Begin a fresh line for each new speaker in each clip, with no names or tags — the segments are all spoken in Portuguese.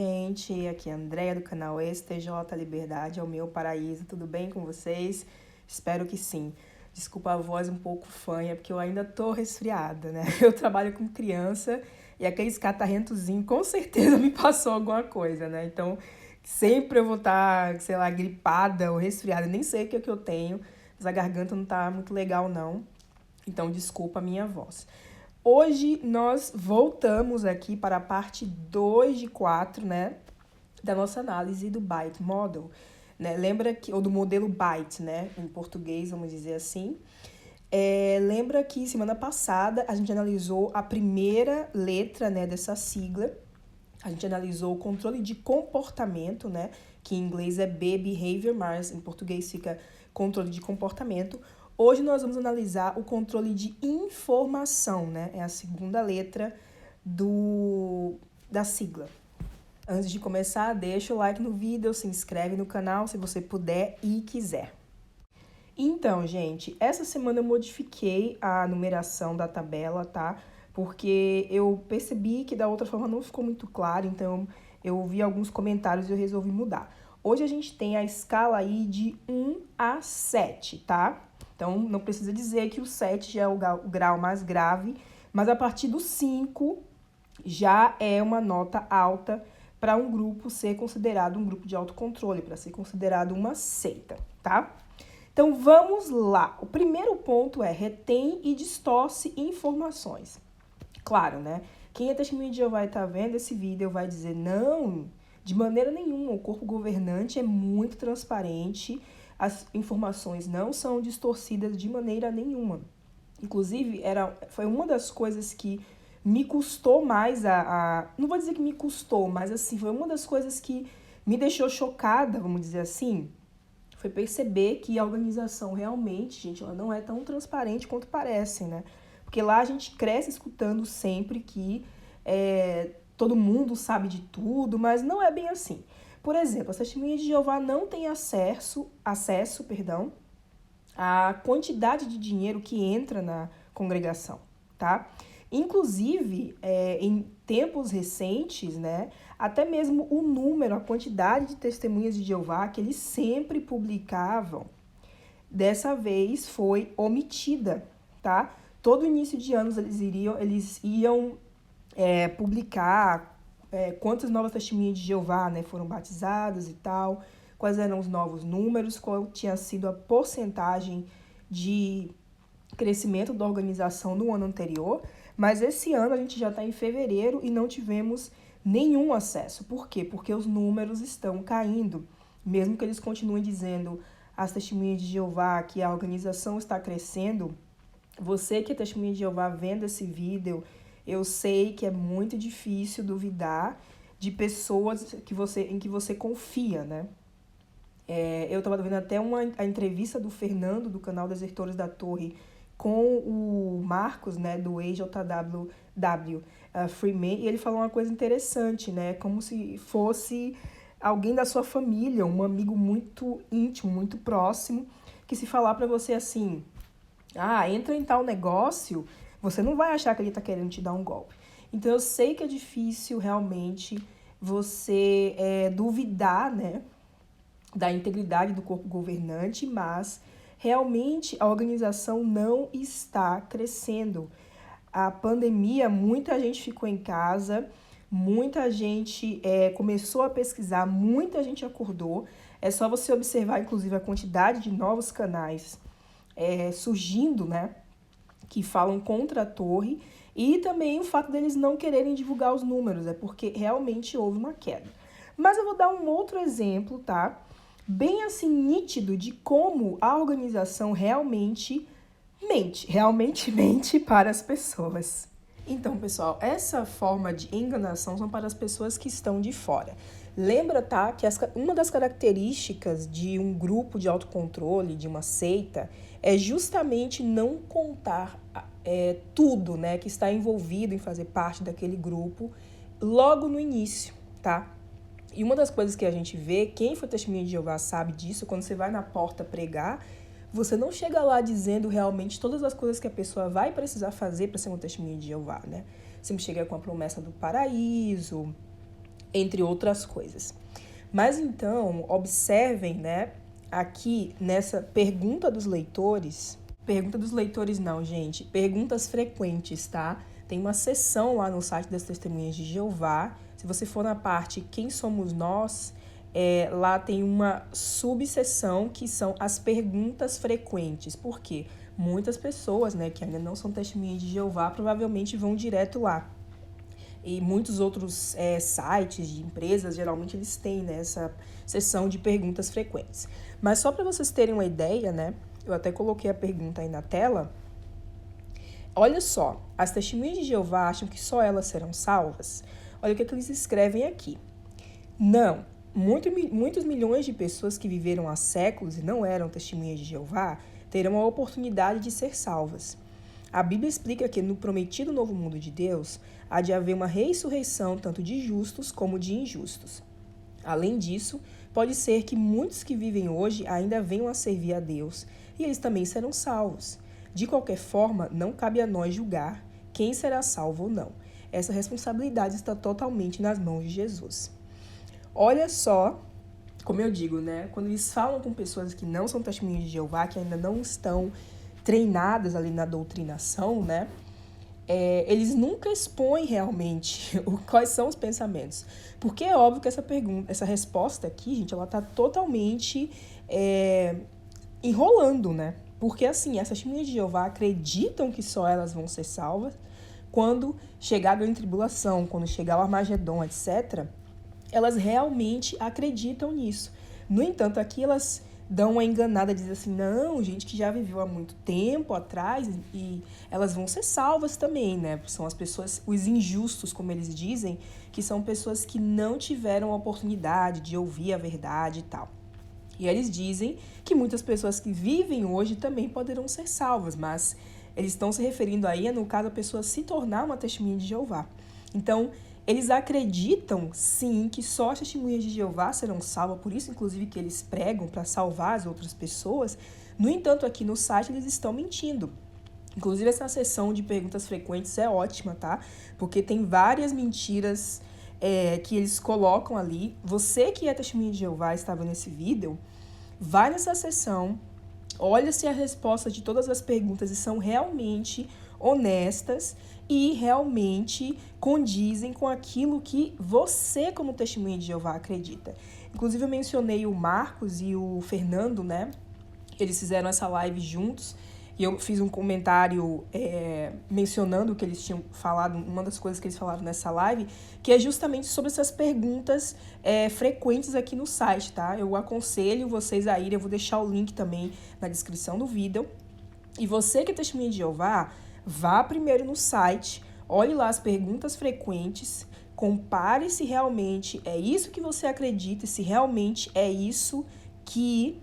gente, aqui é a Andréia do canal STJ Liberdade é o meu paraíso, tudo bem com vocês? Espero que sim. Desculpa a voz um pouco fanha, porque eu ainda tô resfriada, né? Eu trabalho com criança e aqueles catarrentozinhos com certeza me passou alguma coisa, né? Então, sempre eu vou estar, sei lá, gripada ou resfriada, nem sei o que é que eu tenho, mas a garganta não tá muito legal não, então desculpa a minha voz. Hoje nós voltamos aqui para a parte 2 de 4, né, da nossa análise do Byte Model, né? Lembra que, ou do modelo Byte, né, em português, vamos dizer assim. Lembra que semana passada a gente analisou a primeira letra, né, dessa sigla. A gente analisou o controle de comportamento, né, que em inglês é behavior, mas em português fica controle de comportamento. Hoje nós vamos analisar o controle de informação, né? É a segunda letra da sigla. Antes de começar, deixa o like no vídeo, se inscreve no canal se você puder e quiser. Então, gente, essa semana eu modifiquei a numeração da tabela, tá? Porque eu percebi que da outra forma não ficou muito claro, então eu vi alguns comentários e eu resolvi mudar. Hoje a gente tem a escala aí de 1 a 7, tá? Então, não precisa dizer que o 7 já é o grau mais grave, mas a partir do 5 já é uma nota alta para um grupo ser considerado um grupo de autocontrole, para ser considerado uma seita, tá? Então, vamos lá. O primeiro ponto é retém e distorce informações. Claro, né? Quem é testemunha de Jeová e tá vendo esse vídeo vai dizer, não, de maneira nenhuma, o corpo governante é muito transparente, as informações não são distorcidas de maneira nenhuma. Inclusive, foi uma das coisas que me custou mais não vou dizer que me custou, mas assim, foi uma das coisas que me deixou chocada, vamos dizer assim, foi perceber que a organização realmente, gente, ela não é tão transparente quanto parece, né? Porque lá a gente cresce escutando sempre que todo mundo sabe de tudo, mas não é bem assim. Por exemplo, as testemunhas de Jeová não têm acesso à quantidade de dinheiro que entra na congregação, tá? Inclusive, em tempos recentes, né, até mesmo o número, a quantidade de testemunhas de Jeová que eles sempre publicavam, dessa vez foi omitida, tá? Todo início de anos eles iam publicar quantas novas testemunhas de Jeová, né, foram batizadas e tal, quais eram os novos números, qual tinha sido a porcentagem de crescimento da organização no ano anterior, mas esse ano a gente já está em fevereiro e não tivemos nenhum acesso. Por quê? Porque os números estão caindo, mesmo que eles continuem dizendo às testemunhas de Jeová que a organização está crescendo. Você que é testemunha de Jeová vendo esse vídeo, eu sei que é muito difícil duvidar de pessoas em que você confia, né? Eu estava vendo até a entrevista do Fernando, do canal Desertores da Torre, com o Marcos, né, do AJWW Freeman, e ele falou uma coisa interessante, né? Como se fosse alguém da sua família, um amigo muito íntimo, muito próximo, que se falar para você assim, entra em tal negócio, você não vai achar que ele está querendo te dar um golpe. Então, eu sei que é difícil realmente você duvidar, né, da integridade do corpo governante, mas realmente a organização não está crescendo. A pandemia, muita gente ficou em casa, muita gente começou a pesquisar, muita gente acordou. É só você observar, inclusive, a quantidade de novos canais surgindo, né, que falam contra a torre, e também o fato deles não quererem divulgar os números, porque realmente houve uma queda. Mas eu vou dar um outro exemplo, tá? Bem assim nítido de como a organização realmente mente para as pessoas. Então, pessoal, essa forma de enganação são para as pessoas que estão de fora. Lembra, tá, que uma das características de um grupo de autocontrole, de uma seita, é justamente não contar tudo, né, que está envolvido em fazer parte daquele grupo logo no início, tá? E uma das coisas que a gente vê, quem foi testemunha de Jeová sabe disso, quando você vai na porta pregar, você não chega lá dizendo realmente todas as coisas que a pessoa vai precisar fazer para ser uma testemunha de Jeová, né? Você chega com a promessa do paraíso, entre outras coisas. Mas então, observem, né, aqui nessa pergunta dos leitores não, gente, perguntas frequentes, tá? Tem uma seção lá no site das Testemunhas de Jeová. Se você for na parte Quem Somos Nós, lá tem uma subseção que são as perguntas frequentes. Por quê? Muitas pessoas, né, que ainda não são testemunhas de Jeová, provavelmente vão direto lá. E muitos outros sites de empresas, geralmente eles têm, né, essa seção de perguntas frequentes. Mas só para vocês terem uma ideia, né, eu até coloquei a pergunta aí na tela. Olha só, as testemunhas de Jeová acham que só elas serão salvas? Olha o que eles escrevem aqui. Não, muitos milhões de pessoas que viveram há séculos e não eram testemunhas de Jeová terão a oportunidade de ser salvas. A Bíblia explica que no prometido novo mundo de Deus, há de haver uma ressurreição tanto de justos como de injustos. Além disso, pode ser que muitos que vivem hoje ainda venham a servir a Deus e eles também serão salvos. De qualquer forma, não cabe a nós julgar quem será salvo ou não. Essa responsabilidade está totalmente nas mãos de Jesus. Olha só, como eu digo, né? Quando eles falam com pessoas que não são testemunhas de Jeová, que ainda não estão treinadas ali na doutrinação, né? Eles nunca expõem realmente quais são os pensamentos. Porque é óbvio que essa resposta aqui, gente, ela tá totalmente enrolando, né? Porque, assim, essas testemunhas de Jeová acreditam que só elas vão ser salvas quando chegar a grande tribulação, quando chegar o Armagedon, etc., elas realmente acreditam nisso. No entanto, aqui elas dão uma enganada, dizem assim, não, gente que já viveu há muito tempo atrás e elas vão ser salvas também, né? São as pessoas, os injustos, como eles dizem, que são pessoas que não tiveram a oportunidade de ouvir a verdade e tal. E eles dizem que muitas pessoas que vivem hoje também poderão ser salvas, mas eles estão se referindo aí, no caso, a pessoa se tornar uma testemunha de Jeová. Então, eles acreditam, sim, que só as testemunhas de Jeová serão salvas, por isso, inclusive, que eles pregam para salvar as outras pessoas. No entanto, aqui no site, eles estão mentindo. Inclusive, essa seção de perguntas frequentes é ótima, tá? Porque tem várias mentiras que eles colocam ali. Você que é testemunha de Jeová, está vendo esse vídeo, vai nessa seção, olha se a resposta de todas as perguntas são realmente honestas e realmente condizem com aquilo que você, como testemunha de Jeová, acredita. Inclusive, eu mencionei o Marcos e o Fernando, né? Eles fizeram essa live juntos e eu fiz um comentário mencionando o que eles tinham falado, uma das coisas que eles falaram nessa live, que é justamente sobre essas perguntas frequentes aqui no site, tá? Eu aconselho vocês a irem, eu vou deixar o link também na descrição do vídeo. E você que é testemunha de Jeová, vá primeiro no site, olhe lá as perguntas frequentes, compare se realmente é isso que você acredita, se realmente é isso que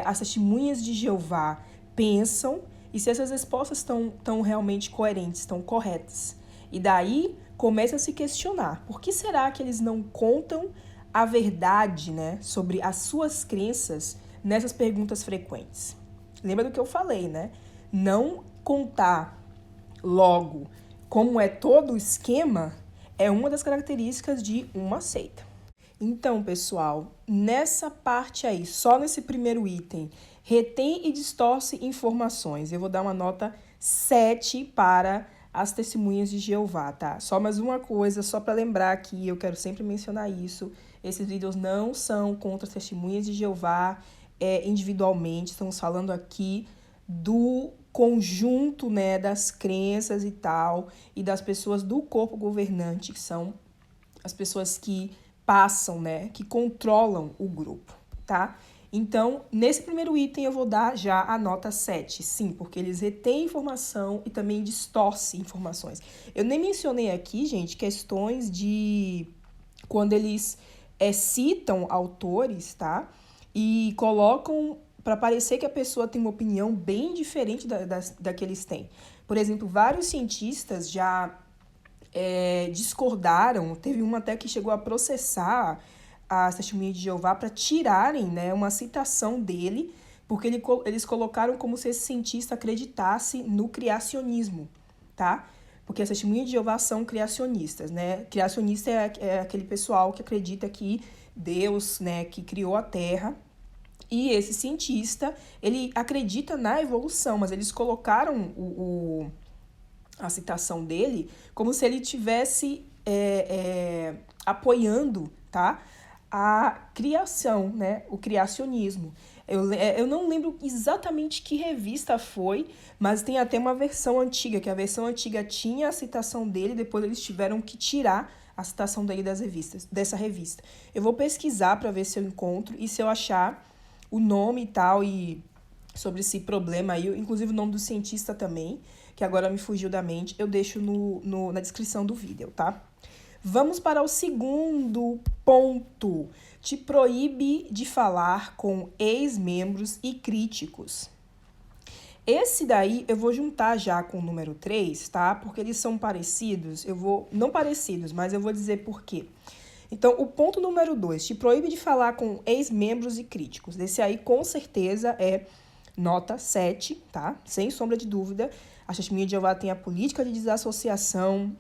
as testemunhas de Jeová pensam e se essas respostas estão realmente coerentes, estão corretas. E daí começa a se questionar, por que será que eles não contam a verdade, né, sobre as suas crenças nessas perguntas frequentes? Lembra do que eu falei, né? Não contar logo como é todo o esquema é uma das características de uma seita. Então, pessoal, nessa parte aí, só nesse primeiro item, retém e distorce informações. Eu vou dar uma nota 7 para as testemunhas de Jeová, tá? Só mais uma coisa, só para lembrar aqui, eu quero sempre mencionar isso, esses vídeos não são contra as testemunhas de Jeová individualmente, estamos falando aqui do conjunto, né, das crenças e tal, e das pessoas do corpo governante, que são as pessoas que passam, né, que controlam o grupo, tá? Então, nesse primeiro item eu vou dar já a nota 7, sim, porque eles retêm informação e também distorcem informações. Eu nem mencionei aqui, gente, questões de quando eles citam autores, tá? E colocam para parecer que a pessoa tem uma opinião bem diferente da que eles têm. Por exemplo, vários cientistas já discordaram, teve uma até que chegou a processar as testemunhas de Jeová para tirarem, né, uma citação dele, porque eles colocaram como se esse cientista acreditasse no criacionismo, tá? Porque as testemunhas de Jeová são criacionistas, né? Criacionista é aquele pessoal que acredita que Deus, né, que criou a Terra. E esse cientista, ele acredita na evolução, mas eles colocaram a citação dele como se ele tivesse apoiando, tá, a criação, né, o criacionismo. Eu não lembro exatamente que revista foi, mas tem até uma versão antiga, que a versão antiga tinha a citação dele, depois eles tiveram que tirar a citação dele dessa revista. Eu vou pesquisar para ver se eu encontro, e se eu achar o nome e tal, e sobre esse problema aí, inclusive o nome do cientista também, que agora me fugiu da mente, eu deixo na descrição do vídeo, tá? Vamos para o segundo ponto. Te proíbe de falar com ex-membros e críticos. Esse daí eu vou juntar já com o número 3, tá? Porque eles são parecidos. Não parecidos, mas eu vou dizer por quê. Então, o ponto número 2, te proíbe de falar com ex-membros e críticos. Esse aí, com certeza, é nota 7, tá? Sem sombra de dúvida. A Testemunha de Jeová tem a política de desassociação,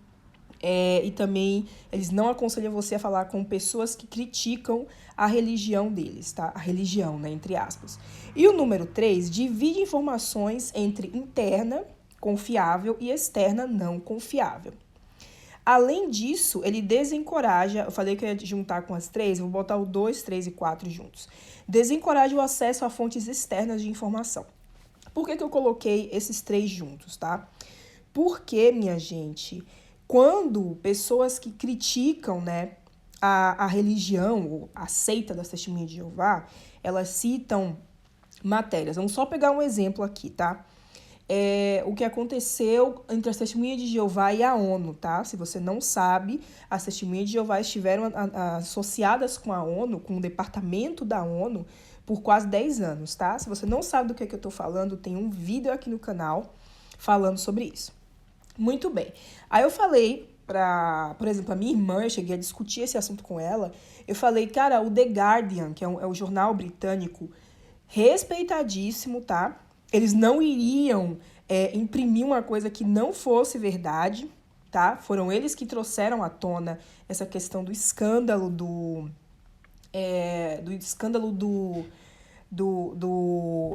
e também eles não aconselham você a falar com pessoas que criticam a religião deles, tá? A religião, né, entre aspas. E o número 3, divide informações entre interna, confiável, e externa, não confiável. Além disso, ele desencoraja, eu falei que eu ia juntar com as 3, vou botar o 2, 3 e 4 juntos. Desencoraja o acesso a fontes externas de informação. Por que eu coloquei esses 3 juntos, tá? Porque, minha gente, quando pessoas que criticam, né, a religião, ou a seita das Testemunhas de Jeová, elas citam matérias. Vamos só pegar um exemplo aqui, tá? O que aconteceu entre as Testemunhas de Jeová e a ONU, tá? Se você não sabe, as Testemunhas de Jeová estiveram associadas com a ONU, com o departamento da ONU, por quase 10 anos, tá? Se você não sabe do que eu tô falando, tem um vídeo aqui no canal falando sobre isso. Muito bem. Aí eu falei por exemplo, a minha irmã, eu cheguei a discutir esse assunto com ela, eu falei, cara, o The Guardian, que é o jornal britânico, respeitadíssimo, tá? Eles não iriam imprimir uma coisa que não fosse verdade, tá? Foram eles que trouxeram à tona essa questão do escândalo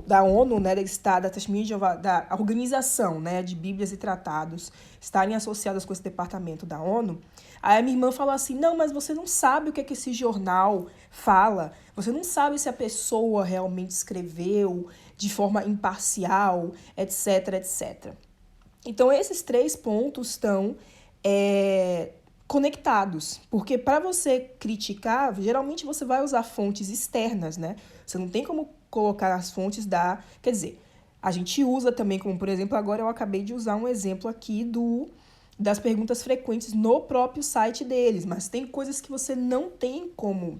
da ONU, né, da Testemunha de Jeová, da organização, né, de Bíblias e Tratados, estarem associadas com esse departamento da ONU. Aí a minha irmã falou assim, não, mas você não sabe o que esse jornal fala, você não sabe se a pessoa realmente escreveu de forma imparcial, etc, etc. Então, esses 3 pontos estão conectados, porque para você criticar, geralmente você vai usar fontes externas, né? Você não tem como colocar as fontes quer dizer, a gente usa também, como por exemplo, agora eu acabei de usar um exemplo aqui das perguntas frequentes no próprio site deles, mas tem coisas que você não tem como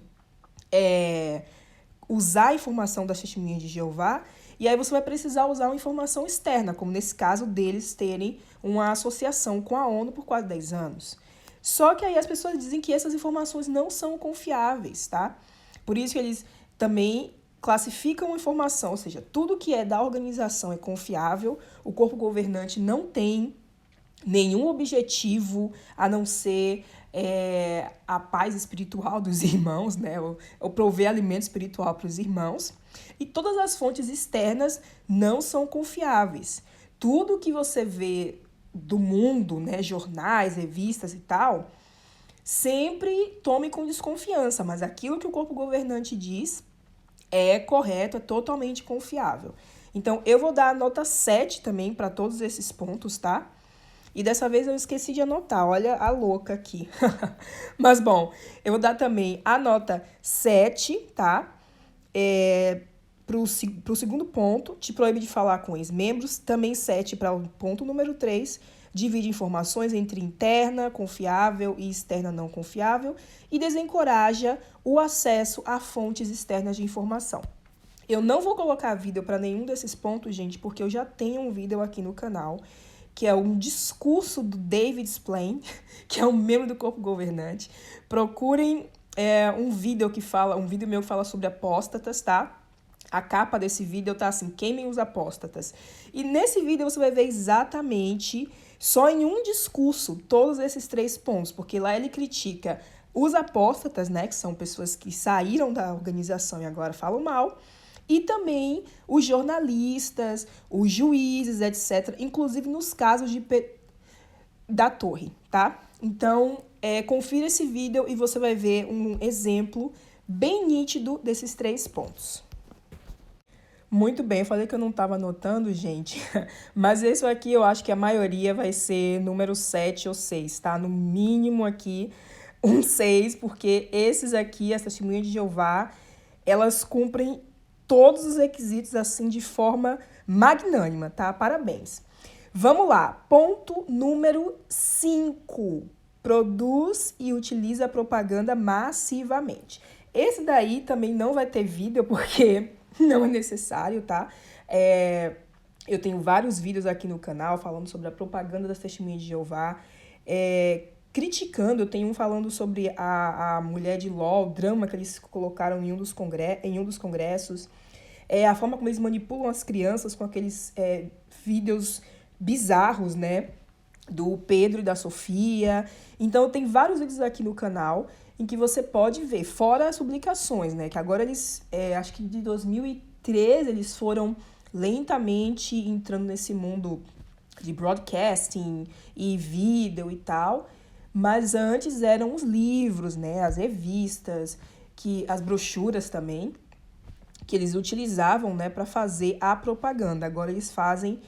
usar a informação das Testemunhas de Jeová, e aí você vai precisar usar uma informação externa, como nesse caso deles terem uma associação com a ONU por quase 10 anos. Só que aí as pessoas dizem que essas informações não são confiáveis, tá? Por isso que eles também classificam a informação, ou seja, tudo que é da organização é confiável, o corpo governante não tem nenhum objetivo a não ser a paz espiritual dos irmãos, né? Ou prover alimento espiritual para os irmãos. E todas as fontes externas não são confiáveis. Tudo que você vê do mundo, né, jornais, revistas e tal, sempre tome com desconfiança, mas aquilo que o corpo governante diz é correto, é totalmente confiável. Então, eu vou dar a nota 7 também para todos esses pontos, tá? E dessa vez eu esqueci de anotar, olha a louca aqui. Mas, bom, eu vou dar também a nota 7, tá? Para o segundo ponto, te proíbe de falar com ex-membros. Também 7 para o ponto número 3, divide informações entre interna, confiável e externa não confiável. E desencoraja o acesso a fontes externas de informação. Eu não vou colocar vídeo para nenhum desses pontos, gente, porque eu já tenho um vídeo aqui no canal, que é um discurso do David Splane, que é um membro do corpo governante. Procurem um vídeo meu que fala sobre apóstatas, tá? A capa desse vídeo tá assim, queimem os apóstatas. E nesse vídeo você vai ver exatamente só em um discurso todos esses 3 pontos, porque lá ele critica os apóstatas, né, que são pessoas que saíram da organização e agora falam mal, e também os jornalistas, os juízes, etc., inclusive nos casos da Torre, tá? Então, confira esse vídeo e você vai ver um exemplo bem nítido desses 3 pontos. Muito bem, eu falei que eu não estava anotando, gente, mas esse aqui eu acho que a maioria vai ser número 7 ou 6, tá? No mínimo aqui um 6, porque esses aqui, as testemunhas de Jeová, elas cumprem todos os requisitos assim de forma magnânima, tá? Parabéns. Vamos lá, ponto número 5. Produz e utiliza a propaganda massivamente. Esse daí também não vai ter vídeo, porque não é necessário, tá? Eu tenho vários vídeos aqui no canal falando sobre a propaganda das testemunhas de Jeová, criticando, eu tenho um falando sobre a mulher de Ló, o drama que eles colocaram em um dos congressos, a forma como eles manipulam as crianças com aqueles vídeos bizarros, né, do Pedro e da Sofia. Então, tem vários vídeos aqui no canal em que você pode ver, fora as publicações, né, que agora eles, acho que de 2013, eles foram lentamente entrando nesse mundo de broadcasting e vídeo e tal, mas antes eram os livros, né, as revistas, as brochuras também, que eles utilizavam, né, para fazer a propaganda. Agora eles fazem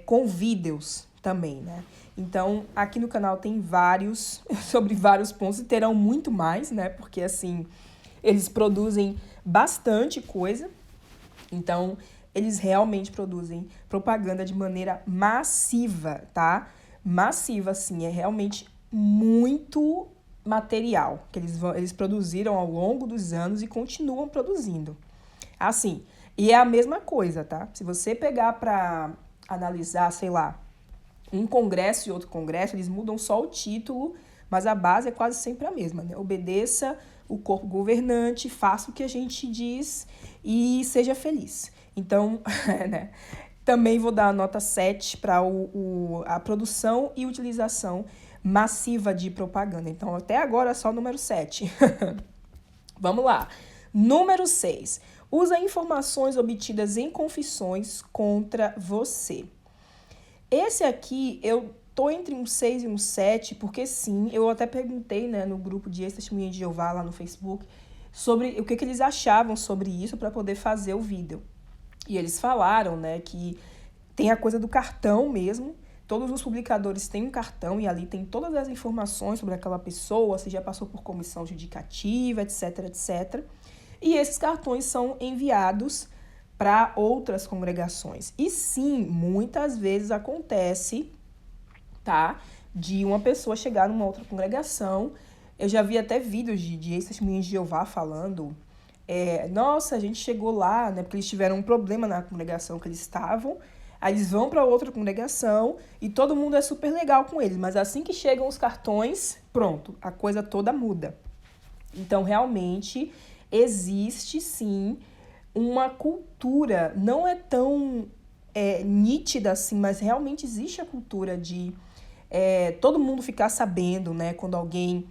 com vídeos também, né? Então, aqui no canal tem vários, sobre vários pontos, e terão muito mais, né? Porque, assim, eles produzem bastante coisa. Então, eles realmente produzem propaganda de maneira massiva, tá? Massiva, assim, é realmente muito material que eles produziram ao longo dos anos e continuam produzindo. Assim, e é a mesma coisa, tá? Se você pegar para analisar, sei lá, um congresso e outro congresso, eles mudam só o título, mas a base é quase sempre a mesma, né? Obedeça o corpo governante, faça o que a gente diz e seja feliz. Então, né? Também vou dar a nota 7 para a produção e utilização massiva de propaganda. Então, até agora, só o número 7. Vamos lá. Número 6. Usa informações obtidas em confissões contra você. Esse aqui, eu tô entre um 6 e um 7, porque sim, eu até perguntei, né, no grupo de Testemunha de Jeová lá no Facebook, sobre o que eles achavam sobre isso para poder fazer o vídeo. E eles falaram, né, que tem a coisa do cartão mesmo. Todos os publicadores têm um cartão e ali tem todas as informações sobre aquela pessoa, se já passou por comissão judicativa, etc, etc. E esses cartões são enviados para outras congregações. E sim, muitas vezes acontece, tá, de uma pessoa chegar numa outra congregação. Eu já vi até vídeos de ex-testemunhas de Jeová falando, nossa, a gente chegou lá, né, porque eles tiveram um problema na congregação que eles estavam, aí eles vão para outra congregação e todo mundo é super legal com eles, mas assim que chegam os cartões, pronto, a coisa toda muda. Então, realmente, existe sim uma cultura, não é tão nítida assim, mas realmente existe a cultura de todo mundo ficar sabendo, né, quando alguém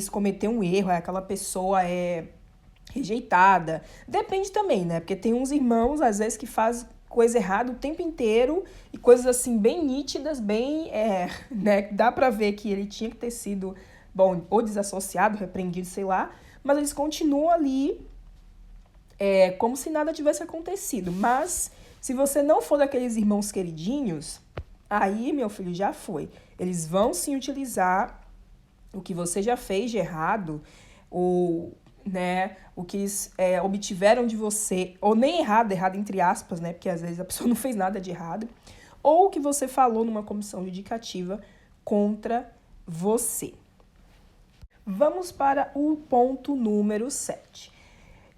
cometeu um erro, aquela pessoa é rejeitada. Depende também, né, porque tem uns irmãos, às vezes, que fazem coisa errada o tempo inteiro e coisas assim bem nítidas, bem, né, dá pra ver que ele tinha que ter sido, bom, ou desassociado, repreendido, sei lá, mas eles continuam ali como se nada tivesse acontecido. Mas se você não for daqueles irmãos queridinhos, aí, meu filho, já foi. Eles vão sim utilizar o que você já fez de errado, ou, né, o que eles obtiveram de você, ou nem errado entre aspas, né, porque às vezes a pessoa não fez nada de errado, ou o que você falou numa comissão judicativa contra você. Vamos para o ponto número 7.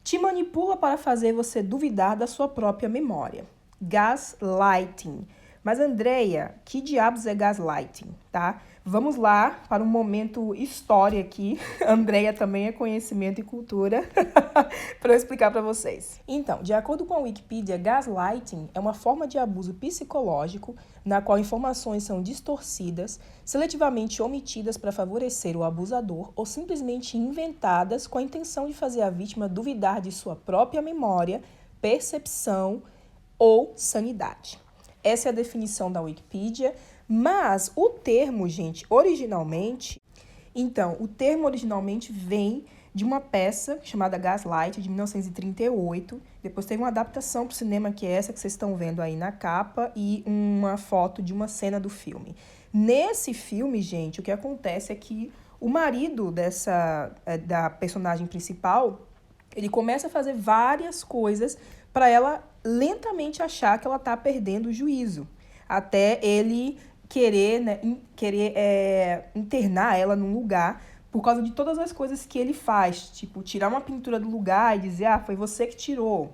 Te manipula para fazer você duvidar da sua própria memória. Gaslighting. Mas, Andreia, que diabos é gaslighting, tá? Vamos lá para um momento história aqui. Andreia também é conhecimento e cultura para eu explicar para vocês. Então, de acordo com a Wikipedia, gaslighting é uma forma de abuso psicológico na qual informações são distorcidas, seletivamente omitidas para favorecer o abusador ou simplesmente inventadas com a intenção de fazer a vítima duvidar de sua própria memória, percepção ou sanidade. Essa é a definição da Wikipedia, mas o termo, gente, originalmente... Então, o termo originalmente vem de uma peça chamada Gaslight, de 1938. Depois teve uma adaptação para o cinema, que é essa que vocês estão vendo aí na capa, e uma foto de uma cena do filme. Nesse filme, gente, o que acontece é que o marido da personagem principal, ele começa a fazer várias coisas para ela lentamente achar que ela está perdendo o juízo, até ele querer, né, internar ela num lugar por causa de todas as coisas que ele faz, tipo, tirar uma pintura do lugar e dizer, foi você que tirou,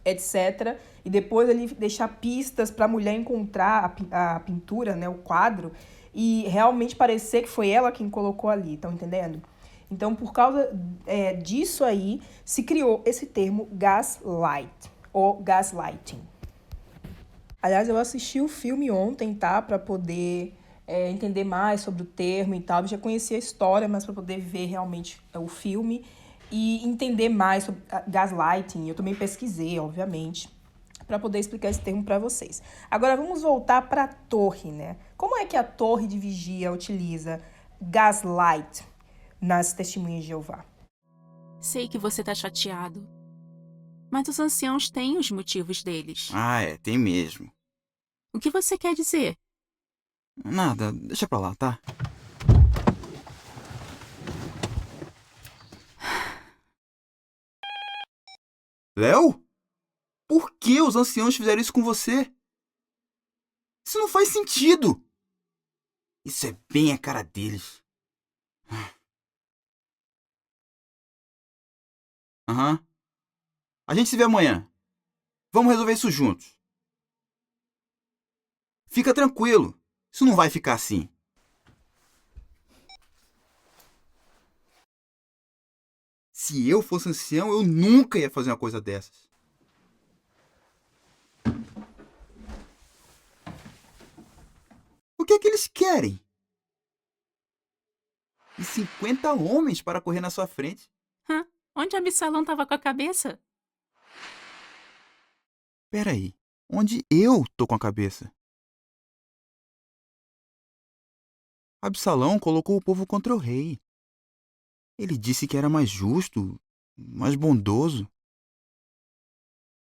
etc. E depois ele deixar pistas para a mulher encontrar a pintura, né, o quadro, e realmente parecer que foi ela quem colocou ali, estão entendendo? Então, por causa disso aí, se criou esse termo gaslight, ou gaslighting. Aliás, eu assisti o filme ontem, tá? Para poder entender mais sobre o termo e tal. Eu já conhecia a história, mas para poder ver realmente o filme e entender mais sobre gaslighting. Eu também pesquisei, obviamente, para poder explicar esse termo para vocês. Agora, vamos voltar para a torre, né? Como é que a torre de vigia utiliza gaslight nas testemunhas de Jeová?
Sei que você tá chateado. Mas os anciãos têm os motivos deles.
Tem mesmo.
O que você quer dizer?
Nada, deixa pra lá, tá? Léo? Por que os anciãos fizeram isso com você? Isso não faz sentido. Isso é bem a cara deles. A gente se vê amanhã. Vamos resolver isso juntos. Fica tranquilo. Isso não vai ficar assim. Se eu fosse ancião, eu nunca ia fazer uma coisa dessas. O que é que eles querem? E 50 homens para correr na sua frente.
Onde Absalão tava com a cabeça?
Peraí, onde eu tô com a cabeça? Absalão colocou o povo contra o rei. Ele disse que era mais justo, mais bondoso.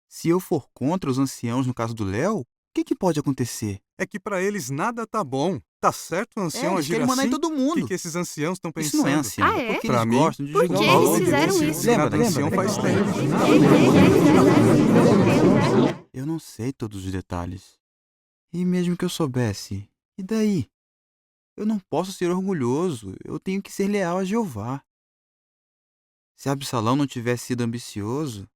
Se eu for contra os anciãos no caso do Léo, o que pode acontecer?
É que pra eles nada tá bom. Tá certo o ancião
eles
agir
querem mandar
assim?
em todo mundo.
O que esses anciãos estão pensando?
Isso não é ancião,
Ah, é?
porque
Pra
eles
mim,
gostam de
por
jogar
que
o
eles
balão.
fizeram
isso?
Lembra,
Cada ancião
lembra?
faz tempo.
Eu não sei todos os detalhes. E mesmo que eu soubesse, e daí? Eu não posso ser orgulhoso, eu tenho que ser leal a Jeová. Se Absalão não tivesse sido ambicioso,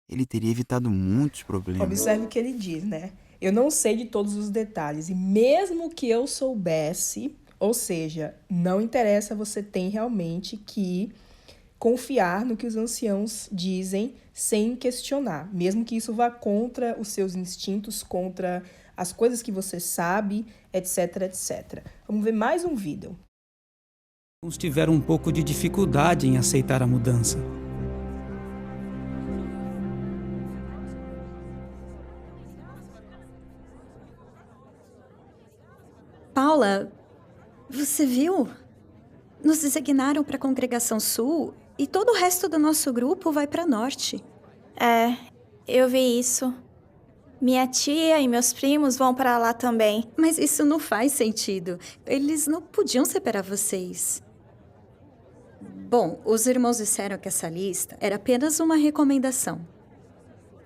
ele teria evitado muitos problemas.
Observe o que ele diz, né? Eu não sei de todos os detalhes, e mesmo que eu soubesse, ou seja, não interessa, você tem realmente que confiar no que os anciãos dizem sem questionar, mesmo que isso vá contra os seus instintos, contra as coisas que você sabe, etc, etc. Vamos ver mais um vídeo.
Alguns tiveram um pouco de dificuldade em aceitar a mudança.
Paula, você viu? Nos designaram para a Congregação Sul e todo o resto do nosso grupo vai para Norte.
Eu vi isso. Minha tia e meus primos vão para lá também.
Mas isso não faz sentido. Eles não podiam separar vocês. Bom, os irmãos disseram que essa lista era apenas uma recomendação.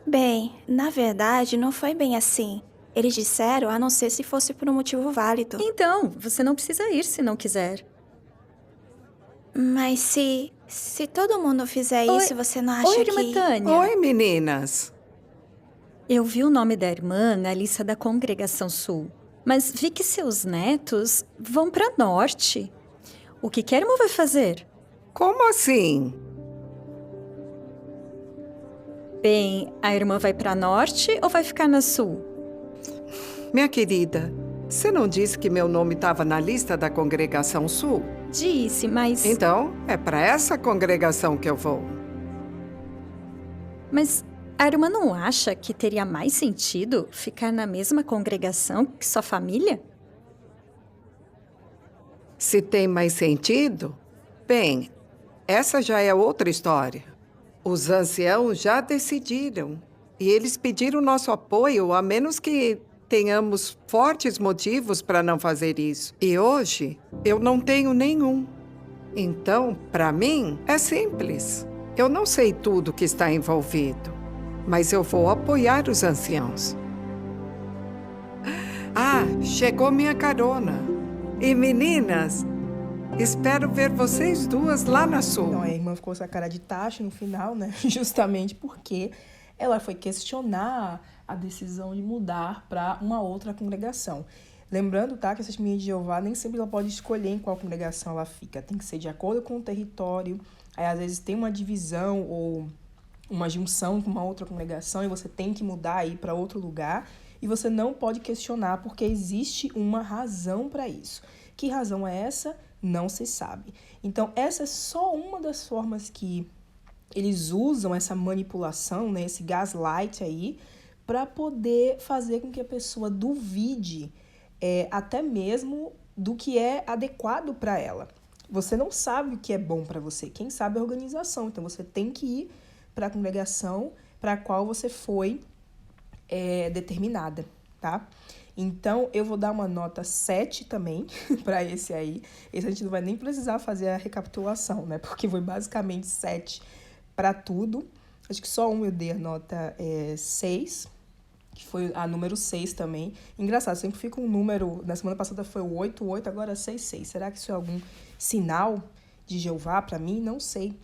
Bem, na verdade, não foi bem assim. Eles disseram a não ser se fosse por um motivo válido.
Então, você não precisa ir se não quiser.
Mas se todo mundo fizer isso, você não acha
Oi, irmã
que...
Tânia.
Oi, meninas.
Eu vi o nome da irmã na lista da Congregação Sul, mas vi que seus netos vão para Norte. O que a irmã vai fazer?
Como assim?
Bem, a irmã vai para Norte ou vai ficar na Sul?
Minha querida, você não disse que meu nome estava na lista da Congregação Sul?
Disse, mas...
Então, é para essa congregação que eu vou.
Mas a irmã não acha que teria mais sentido ficar na mesma congregação que sua família?
Se tem mais sentido? Bem, essa já é outra história. Os anciãos já decidiram. E eles pediram nosso apoio, a menos que tenhamos fortes motivos para não fazer isso. E hoje, eu não tenho nenhum. Então, para mim, é simples. Eu não sei tudo que está envolvido, mas eu vou apoiar os anciãos. Ah, chegou minha carona. E meninas, espero ver vocês duas lá na Sul.
Então, a irmã ficou com essa cara de taxa no final, né? Justamente porque ela foi questionar a decisão de mudar para uma outra congregação. Lembrando, tá, que essa testemunha de Jeová nem sempre ela pode escolher em qual congregação ela fica. Tem que ser de acordo com o território. Aí, às vezes, tem uma divisão ou uma junção com uma outra congregação e você tem que mudar aí para outro lugar. E você não pode questionar porque existe uma razão para isso. Que razão é essa? Não se sabe. Então, essa é só uma das formas que eles usam essa manipulação, né, esse gaslight aí, para poder fazer com que a pessoa duvide até mesmo do que é adequado para ela. Você não sabe o que é bom para você, quem sabe é a organização. Então, você tem que ir para a congregação para a qual você foi determinada, tá? Então, eu vou dar uma nota 7 também para esse aí. Esse a gente não vai nem precisar fazer a recapitulação, né? Porque foi basicamente 7 para tudo. Acho que só eu dei a nota 6, que foi a número 6 também. Engraçado, sempre fica um número... Na semana passada foi o 8, agora é 6. Será que isso é algum sinal de Jeová para mim? Não sei.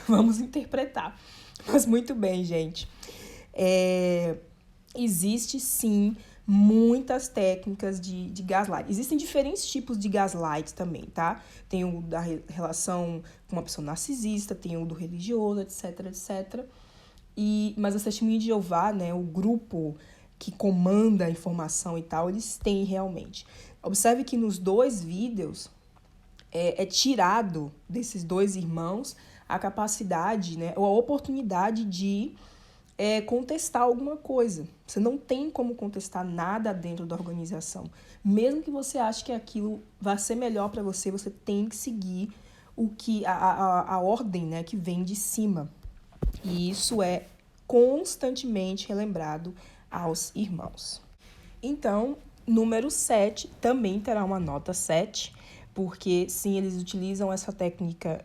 Vamos interpretar. Mas muito bem, gente. Existe, sim, muitas técnicas de gaslight. Existem diferentes tipos de gaslight também, tá? Tem o da relação com uma pessoa narcisista, tem o do religioso, etc, etc. Mas as testemunhas de Jeová, né, o grupo que comanda a informação e tal, eles têm realmente. Observe que nos 2 vídeos é tirado desses 2 irmãos a capacidade, né, ou a oportunidade de contestar alguma coisa. Você não tem como contestar nada dentro da organização. Mesmo que você ache que aquilo vai ser melhor para você, você tem que seguir o que a ordem, né, que vem de cima. E isso é constantemente relembrado aos irmãos. Então, número 7 também terá uma nota 7, porque sim, eles utilizam essa técnica.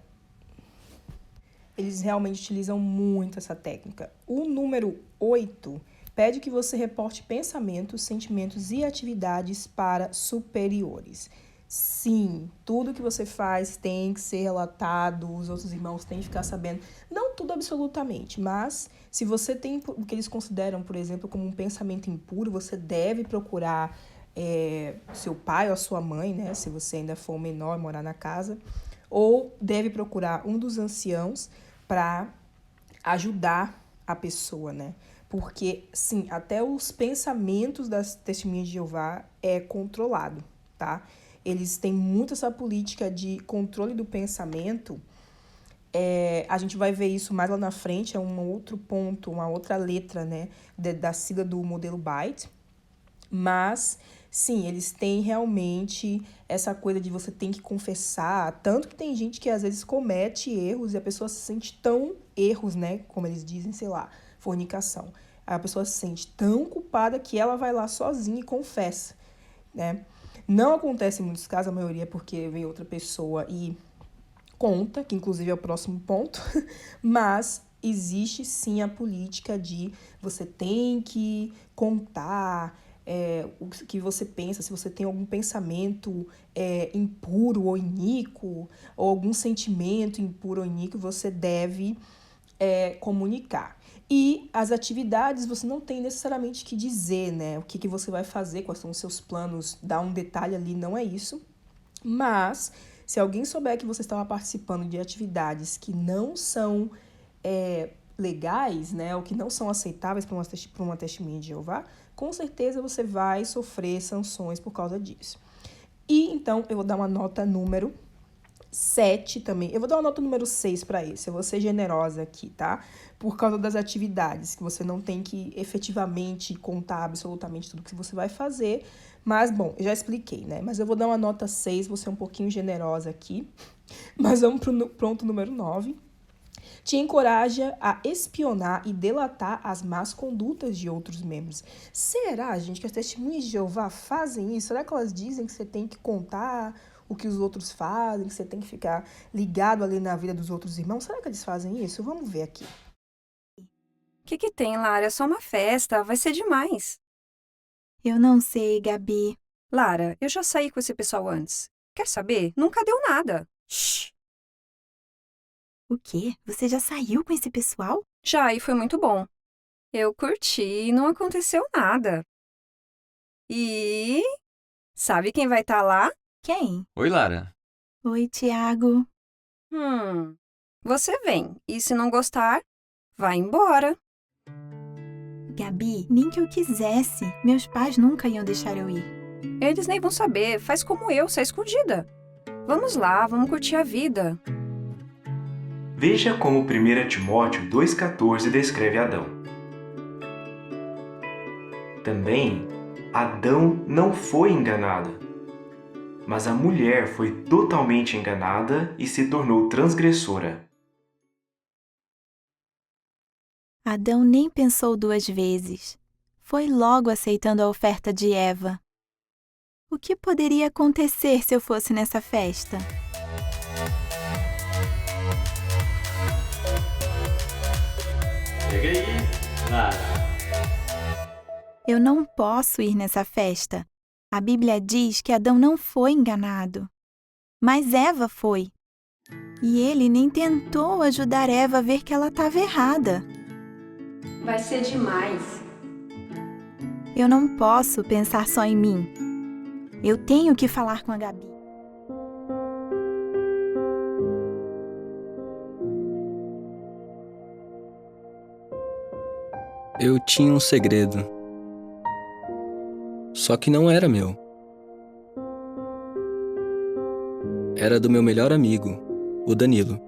Eles realmente utilizam muito essa técnica. O número 8 pede que você reporte pensamentos, sentimentos e atividades para superiores. Sim, tudo que você faz tem que ser relatado, os outros irmãos têm que ficar sabendo. Não tudo absolutamente, mas se você tem o que eles consideram, por exemplo, como um pensamento impuro, você deve procurar seu pai ou a sua mãe, né, se você ainda for menor, morar na casa, ou deve procurar um dos anciãos para ajudar a pessoa, né? Porque, sim, até os pensamentos das testemunhas de Jeová é controlado, tá? Eles têm muito essa política de controle do pensamento. A gente vai ver isso mais lá na frente, é um outro ponto, uma outra letra, né, da sigla do modelo Byte. Mas, sim, eles têm realmente essa coisa de você tem que confessar. Tanto que tem gente que às vezes comete erros e a pessoa se sente tão... Erros, né? Como eles dizem, sei lá, fornicação. A pessoa se sente tão culpada que ela vai lá sozinha e confessa, né? Não acontece em muitos casos, a maioria é porque vem outra pessoa e conta, que inclusive é o próximo ponto. Mas existe sim a política de você tem que contar... o que você pensa, se você tem algum pensamento impuro ou iníquo, ou algum sentimento impuro ou iníquo, você deve comunicar. E as atividades você não tem necessariamente que dizer, né? O que que você vai fazer, quais são os seus planos, dar um detalhe ali, não é isso. Mas, se alguém souber que você estava participando de atividades que não são legais, né? Ou que não são aceitáveis para uma testemunha de Jeová, com certeza você vai sofrer sanções por causa disso. E, então, eu vou dar uma nota número 7 também. Eu vou dar uma nota número 6 para esse. Eu vou ser generosa aqui, tá? Por causa das atividades, que você não tem que efetivamente contar absolutamente tudo que você vai fazer. Mas, bom, eu já expliquei, né? Mas eu vou dar uma nota 6, vou ser um pouquinho generosa aqui. Mas vamos pro ponto número 9. Te encoraja a espionar e delatar as más condutas de outros membros. Será, gente, que as testemunhas de Jeová fazem isso? Será que elas dizem que você tem que contar o que os outros fazem, que você tem que ficar ligado ali na vida dos outros irmãos? Será que eles fazem isso? Vamos ver aqui.
O que tem, Lara? É só uma festa. Vai ser demais.
Eu não sei, Gabi.
Lara, eu já saí com esse pessoal antes. Quer saber? Nunca deu nada. Shhh.
O quê? Você já saiu com esse pessoal?
Já, e foi muito bom. Eu curti e não aconteceu nada. E... sabe quem vai estar lá?
Quem?
Oi, Lara.
Oi, Tiago.
Você vem. E se não gostar, vai embora.
Gabi, nem que eu quisesse. Meus pais nunca iam deixar eu ir.
Eles nem vão saber. Faz como eu, sai escondida. Vamos lá, vamos curtir a vida.
Veja como 1 Timóteo 2,14 descreve Adão. Também, Adão não foi enganado, mas a mulher foi totalmente enganada e se tornou transgressora.
Adão nem pensou 2 vezes. Foi logo aceitando a oferta de Eva. O que poderia acontecer se eu fosse nessa festa?
Chega aí, Lara.
Eu não posso ir nessa festa. A Bíblia diz que Adão não foi enganado. Mas Eva foi. E ele nem tentou ajudar Eva a ver que ela estava errada.
Vai ser demais.
Eu não posso pensar só em mim. Eu tenho que falar com a Gabi.
Eu tinha um segredo. Só que não era meu. Era do meu melhor amigo, o Danilo.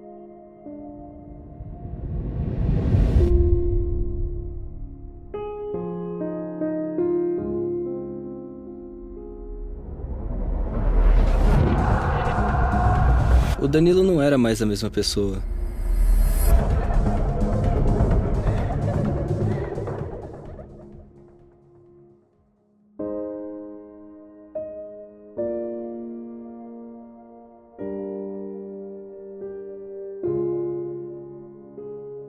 O Danilo não era mais a mesma pessoa.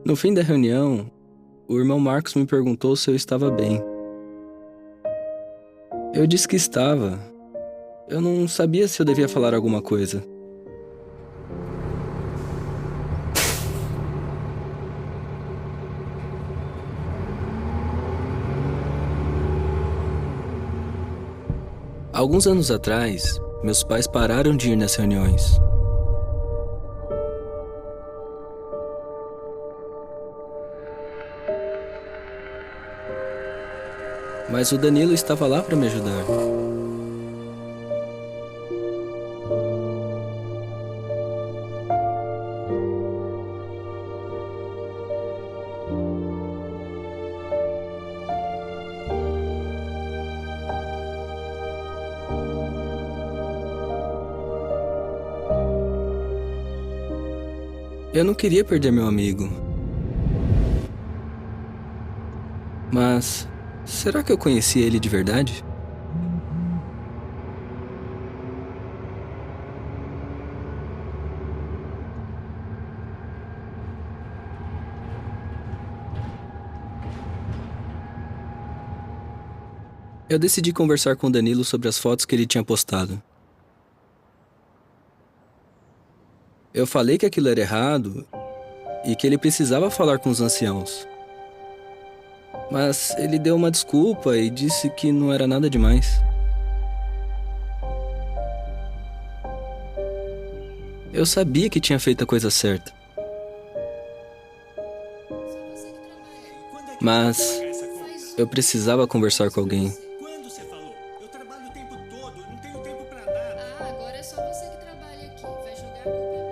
No fim da reunião, o irmão Marcos me perguntou se eu estava bem. Eu disse que estava. Eu não sabia se eu devia falar alguma coisa. Alguns anos atrás, meus pais pararam de ir nas reuniões. Mas o Danilo estava lá para me ajudar. Eu não queria perder meu amigo. Mas será que eu conhecia ele de verdade? Eu decidi conversar com o Danilo sobre as fotos que ele tinha postado. Eu falei que aquilo era errado e que ele precisava falar com os anciãos. Mas ele deu uma desculpa e disse que não era nada demais. Eu sabia que tinha feito a coisa certa. Mas eu precisava conversar com alguém.
Agora é só você que trabalha aqui. Vai jogar a culpa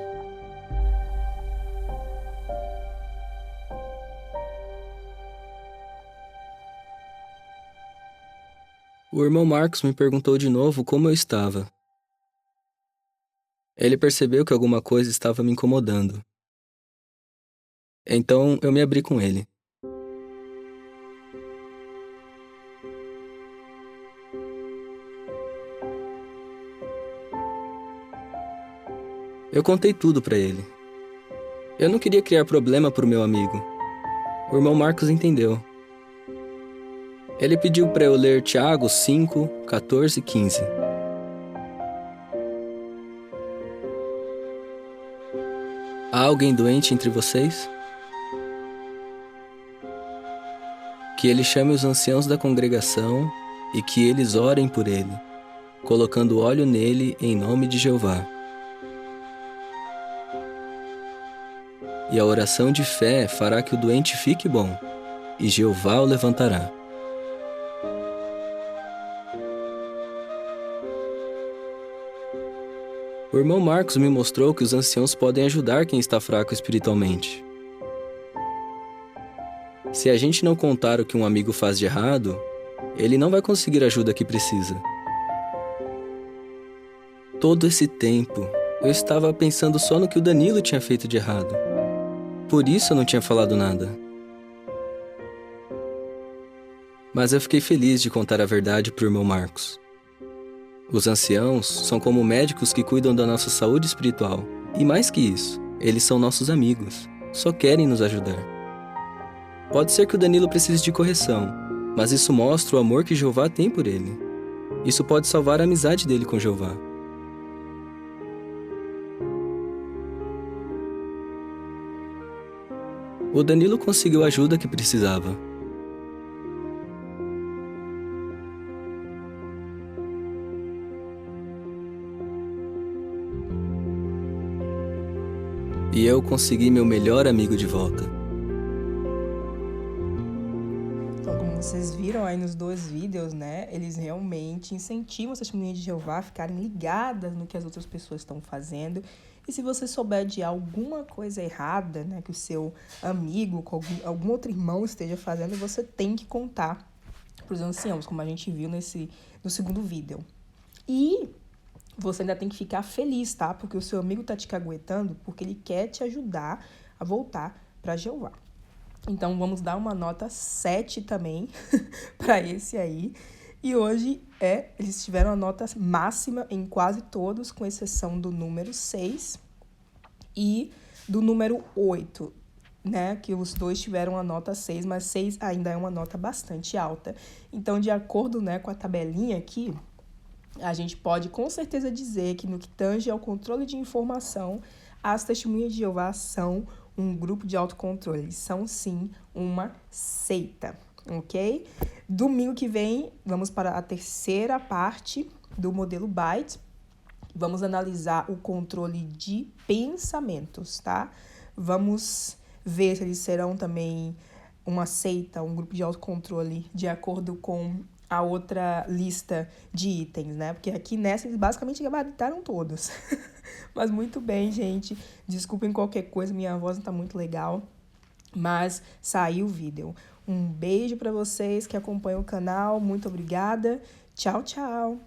O irmão Marcos me perguntou de novo como eu estava. Ele percebeu que alguma coisa estava me incomodando. Então eu me abri com ele. Eu contei tudo pra ele. Eu não queria criar problema pro meu amigo. O irmão Marcos entendeu. Ele pediu pra eu ler Tiago 5, 14 e 15. Há alguém doente entre vocês? Que ele chame os anciãos da congregação e que eles orem por ele, colocando óleo nele em nome de Jeová. E a oração de fé fará que o doente fique bom, e Jeová o levantará. O irmão Marcos me mostrou que os anciãos podem ajudar quem está fraco espiritualmente. Se a gente não contar o que um amigo faz de errado, ele não vai conseguir a ajuda que precisa. Todo esse tempo, eu estava pensando só no que o Danilo tinha feito de errado. Por isso eu não tinha falado nada. Mas eu fiquei feliz de contar a verdade para o irmão Marcos. Os anciãos são como médicos que cuidam da nossa saúde espiritual. E mais que isso, eles são nossos amigos. Só querem nos ajudar. Pode ser que o Danilo precise de correção, mas isso mostra o amor que Jeová tem por ele. Isso pode salvar a amizade dele com Jeová. O Danilo conseguiu a ajuda que precisava. E eu consegui meu melhor amigo de volta.
Então, como vocês viram aí nos 2 vídeos, né? Eles realmente incentivam as testemunhas de Jeová a ficarem ligadas no que as outras pessoas estão fazendo. E se você souber de alguma coisa errada, né? Que o seu amigo, algum outro irmão esteja fazendo, você tem que contar para os anciãos, como a gente viu no 2º vídeo. E você ainda tem que ficar feliz, tá? Porque o seu amigo tá te caguetando porque ele quer te ajudar a voltar para Jeová. Então, vamos dar uma nota 7 também para esse aí. E hoje eles tiveram a nota máxima em quase todos, com exceção do número 6 e do número 8, né? Que os dois tiveram a nota 6, mas 6 ainda é uma nota bastante alta. Então, de acordo, né, com a tabelinha aqui, a gente pode com certeza dizer que no que tange ao controle de informação, as testemunhas de Jeová são um grupo de autocontrole. Eles são, sim, uma seita, ok? Domingo que vem, vamos para a 3ª parte do modelo Byte. Vamos analisar o controle de pensamentos, tá? Vamos ver se eles serão também uma seita, um grupo de autocontrole, de acordo com a outra lista de itens, né? Porque aqui nessa eles basicamente gabaritaram todos. Mas muito bem, gente. Desculpem qualquer coisa, minha voz não tá muito legal. Mas saiu o vídeo. Um beijo para vocês que acompanham o canal. Muito obrigada. Tchau, tchau.